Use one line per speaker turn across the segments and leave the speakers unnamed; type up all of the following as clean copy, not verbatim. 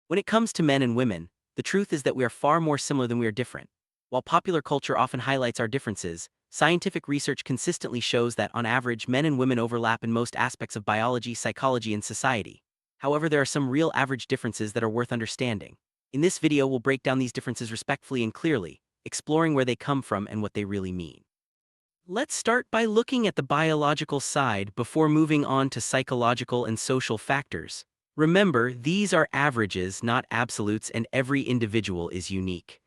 When it comes to men and women, the truth is that we are far more similar than we are different. While popular culture often highlights our differences, scientific research consistently shows that, on average, men and women overlap in most aspects of biology, psychology, and society. However, there are some real average differences that are worth understanding. In this video, we'll break down these differences respectfully and clearly, exploring where they come from and what they really mean. Let's start by looking at the biological side before moving on to psychological and social factors. Remember, these are averages, not absolutes, and every individual is unique.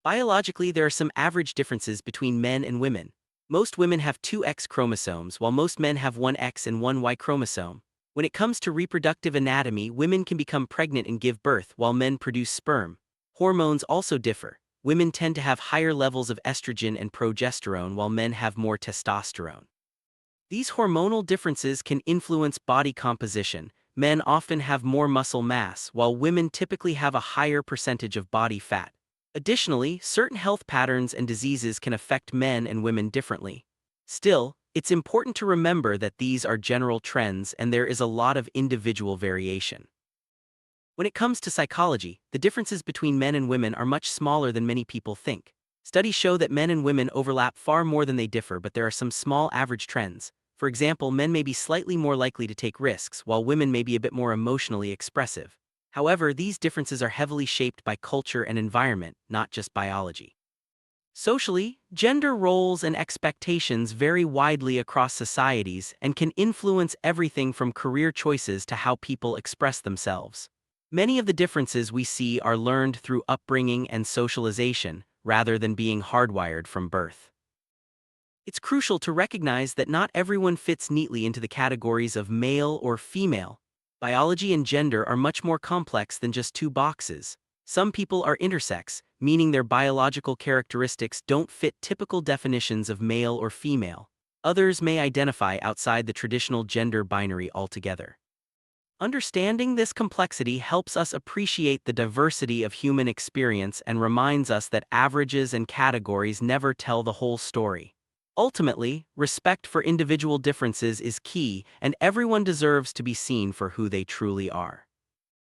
Biologically, there are some average differences between men and women. Most women have two X chromosomes, while most men have one X and one Y chromosome. When it comes to reproductive anatomy, women can become pregnant and give birth, while men produce sperm. Hormones also differ. Women tend to have higher levels of estrogen and progesterone, while men have more testosterone. These hormonal differences can influence body composition. Men often have more muscle mass, while women typically have a higher percentage of body fat. Additionally, certain health patterns and diseases can affect men and women differently. Still, it's important to remember that these are general trends and there is a lot of individual variation. When it comes to psychology, the differences between men and women are much smaller than many people think. Studies show that men and women overlap far more than they differ, but there are some small average trends. For example, men may be slightly more likely to take risks, while women may be a bit more emotionally expressive. However, these differences are heavily shaped by culture and environment, not just biology. Socially, gender roles and expectations vary widely across societies and can influence everything from career choices to how people express themselves. Many of the differences we see are learned through upbringing and socialization, rather than being hardwired from birth. It's crucial to recognize that not everyone fits neatly into the categories of male or female. Biology and gender are much more complex than just two boxes. Some people are intersex, meaning their biological characteristics don't fit typical definitions of male or female. Others may identify outside the traditional gender binary altogether. Understanding this complexity helps us appreciate the diversity of human experience and reminds us that averages and categories never tell the whole story. Ultimately, respect for individual differences is key, and everyone deserves to be seen for who they truly are.